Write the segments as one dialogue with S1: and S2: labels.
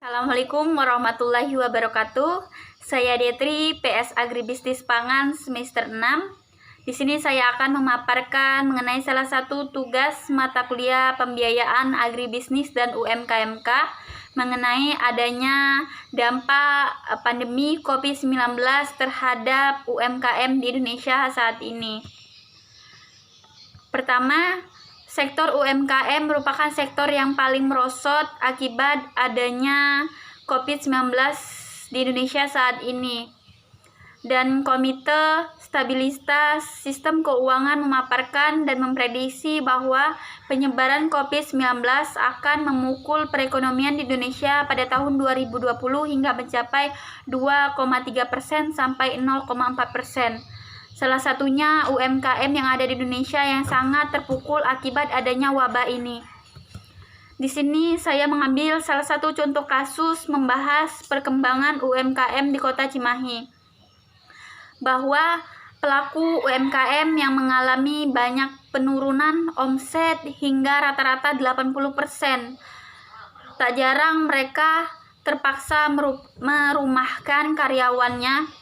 S1: Assalamualaikum warahmatullahi wabarakatuh. Saya Detri, PS Agribisnis Pangan semester 6. Di sini saya akan memaparkan mengenai salah satu tugas mata kuliah pembiayaan agribisnis dan UMKMK mengenai adanya dampak pandemi COVID-19 terhadap UMKM di Indonesia saat ini. Pertama, sektor UMKM merupakan sektor yang paling merosot akibat adanya COVID-19 di Indonesia saat ini. Dan Komite Stabilitas Sistem Keuangan memaparkan dan memprediksi bahwa penyebaran COVID-19 akan memukul perekonomian di Indonesia pada tahun 2020 hingga mencapai 2,3% sampai 0,4%. Salah satunya UMKM yang ada di Indonesia yang sangat terpukul akibat adanya wabah ini. Di sini saya mengambil salah satu contoh kasus membahas perkembangan UMKM di Kota Cimahi. Bahwa pelaku UMKM yang mengalami banyak penurunan omset hingga rata-rata 80%. Tak jarang mereka terpaksa merumahkan karyawannya.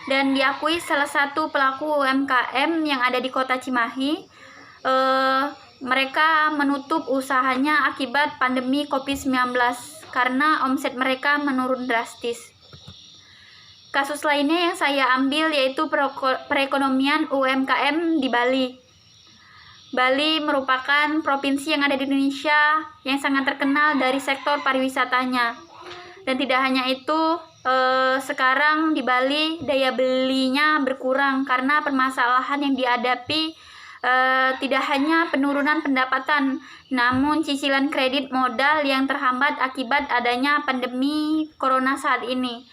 S1: Dan diakui salah satu pelaku UMKM yang ada di Kota Cimahi, mereka menutup usahanya akibat pandemi COVID-19 karena omset mereka menurun drastis. Kasus lainnya yang saya ambil yaitu perekonomian UMKM di Bali. Bali merupakan provinsi yang ada di Indonesia yang sangat terkenal dari sektor pariwisatanya. Dan tidak hanya itu, sekarang di Bali daya belinya berkurang karena permasalahan yang dihadapi tidak hanya penurunan pendapatan, namun cicilan kredit modal yang terhambat akibat adanya pandemi corona saat ini.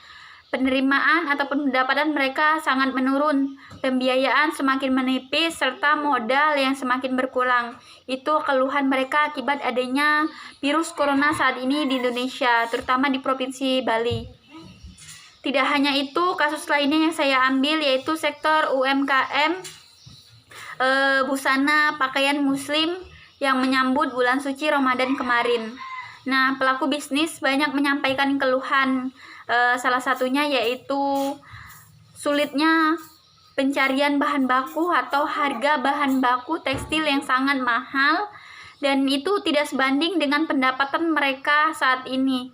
S1: Penerimaan atau pendapatan mereka sangat menurun, pembiayaan semakin menipis, serta modal yang semakin berkurang. Itu keluhan mereka akibat adanya virus corona saat ini di Indonesia, terutama di Provinsi Bali. Tidak hanya itu, kasus lainnya yang saya ambil yaitu sektor UMKM busana pakaian muslim yang menyambut bulan suci Ramadan kemarin. Nah, pelaku bisnis banyak menyampaikan keluhan, salah satunya yaitu sulitnya pencarian bahan baku atau harga bahan baku tekstil yang sangat mahal, dan itu tidak sebanding dengan pendapatan mereka saat ini.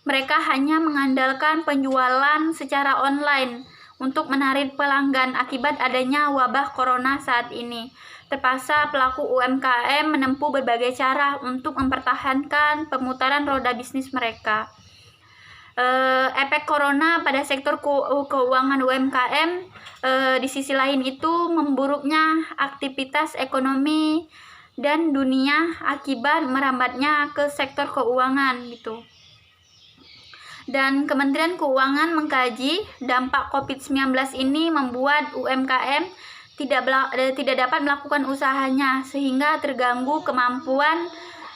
S1: Mereka hanya mengandalkan penjualan secara online untuk menarik pelanggan akibat adanya wabah corona saat ini. Terpaksa pelaku UMKM menempuh berbagai cara untuk mempertahankan pemutaran roda bisnis mereka. Efek corona pada sektor keuangan UMKM di sisi lain itu memburuknya aktivitas ekonomi dan dunia akibat merambatnya ke sektor keuangan gitu. Dan Kementerian Keuangan mengkaji dampak COVID-19 ini membuat UMKM tidak dapat melakukan usahanya sehingga terganggu kemampuan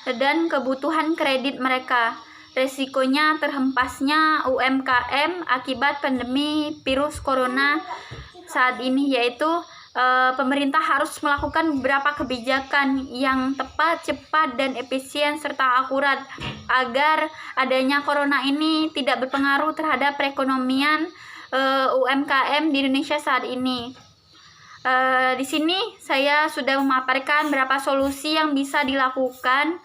S1: dan kebutuhan kredit mereka. Resikonya terhempasnya UMKM akibat pandemi virus corona saat ini, yaitu pemerintah harus melakukan beberapa kebijakan yang tepat, cepat, dan efisien serta akurat agar adanya corona ini tidak berpengaruh terhadap perekonomian UMKM di Indonesia saat ini. Di sini saya sudah memaparkan beberapa solusi yang bisa dilakukan.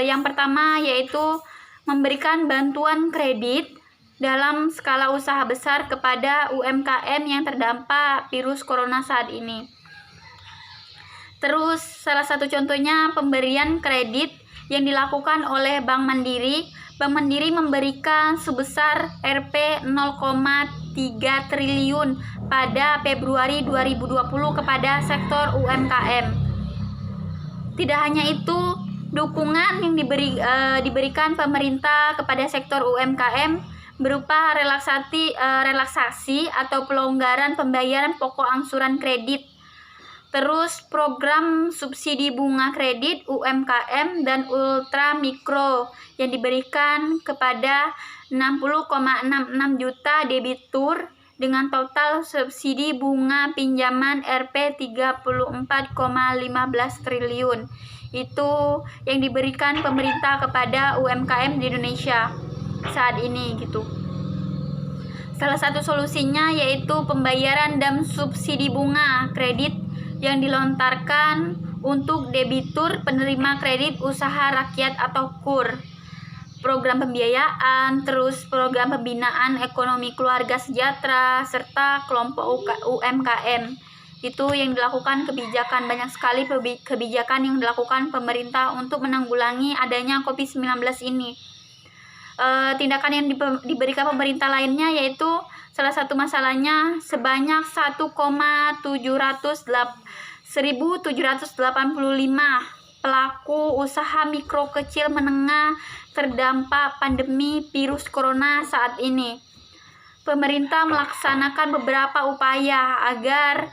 S1: Yang pertama yaitu memberikan bantuan kredit dalam skala usaha besar kepada UMKM yang terdampak virus corona saat ini. Terus salah satu contohnya pemberian kredit yang dilakukan oleh Bank Mandiri. Bank Mandiri memberikan sebesar Rp 0,3 triliun pada Februari 2020 kepada sektor UMKM. Tidak hanya itu, dukungan yang diberikan pemerintah kepada sektor UMKM berupa relaksasi atau pelonggaran pembayaran pokok angsuran kredit, terus program subsidi bunga kredit UMKM dan ultra mikro yang diberikan kepada 60,66 juta debitur dengan total subsidi bunga pinjaman Rp 34,15 triliun. Itu yang diberikan pemerintah kepada UMKM di Indonesia. saat ini gitu. Salah satu solusinya yaitu pembayaran dan subsidi bunga kredit yang dilontarkan untuk debitur penerima kredit usaha rakyat atau KUR, program pembiayaan, terus program pembinaan ekonomi keluarga sejahtera, serta kelompok UMKM. Itu yang dilakukan kebijakan, banyak sekali kebijakan yang dilakukan pemerintah untuk menanggulangi adanya COVID-19 ini. Tindakan yang diberikan pemerintah lainnya yaitu salah satu masalahnya sebanyak 1,785 pelaku usaha mikro kecil menengah terdampak pandemi virus corona saat ini. Pemerintah melaksanakan beberapa upaya agar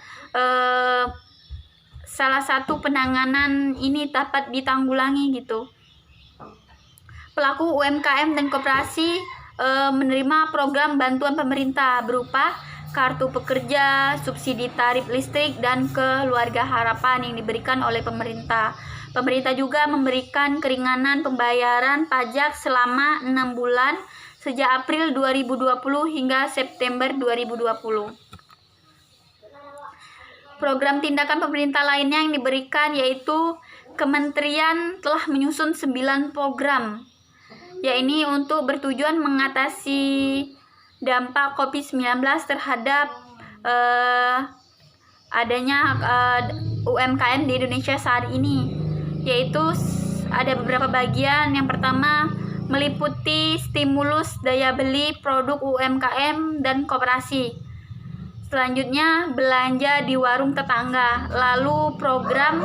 S1: salah satu penanganan ini dapat ditanggulangi gitu. Pelaku UMKM dan koperasi menerima program bantuan pemerintah berupa kartu pekerja, subsidi tarif listrik, dan keluarga harapan yang diberikan oleh pemerintah. Pemerintah juga memberikan keringanan pembayaran pajak selama 6 bulan sejak April 2020 hingga September 2020. Program tindakan pemerintah lainnya yang diberikan yaitu Kementerian telah menyusun 9 program, yaitu untuk bertujuan mengatasi dampak COVID-19 terhadap adanya UMKM di Indonesia saat ini, yaitu ada beberapa bagian. Yang pertama meliputi stimulus daya beli produk UMKM dan koperasi. Selanjutnya belanja di warung tetangga, lalu program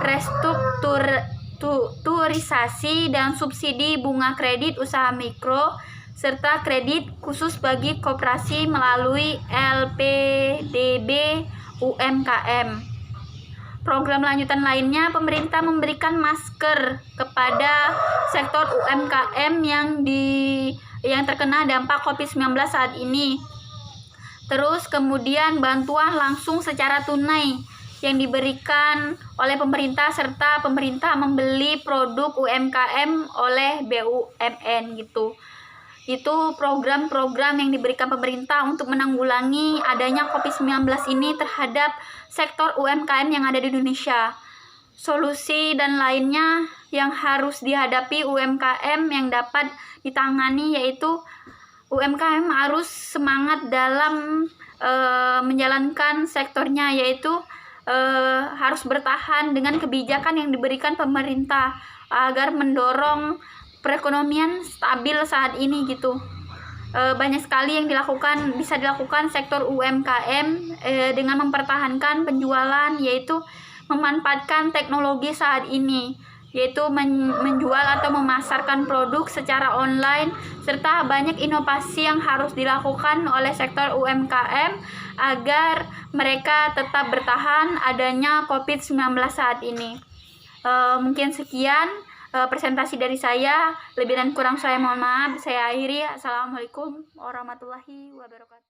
S1: restrukturisasi dan subsidi bunga kredit usaha mikro, serta kredit khusus bagi koperasi melalui LPDB UMKM. Program lanjutan lainnya, pemerintah memberikan masker kepada sektor UMKM yang terkena dampak COVID-19 saat ini. Terus kemudian bantuan langsung secara tunai yang diberikan oleh pemerintah, serta pemerintah membeli produk UMKM oleh BUMN gitu. Itu program-program yang diberikan pemerintah untuk menanggulangi adanya COVID-19 ini terhadap sektor UMKM yang ada di Indonesia. Solusi dan lainnya yang harus dihadapi UMKM yang dapat ditangani yaitu UMKM harus semangat dalam menjalankan sektornya, yaitu harus bertahan dengan kebijakan yang diberikan pemerintah agar mendorong perekonomian stabil saat ini gitu. Banyak sekali yang bisa dilakukan sektor UMKM dengan mempertahankan penjualan, yaitu memanfaatkan teknologi saat ini, yaitu menjual atau memasarkan produk secara online, serta banyak inovasi yang harus dilakukan oleh sektor UMKM agar mereka tetap bertahan adanya COVID-19 saat ini. Mungkin sekian presentasi dari saya, lebih dan kurang saya mohon maaf. Saya akhiri. Assalamualaikum warahmatullahi wabarakatuh.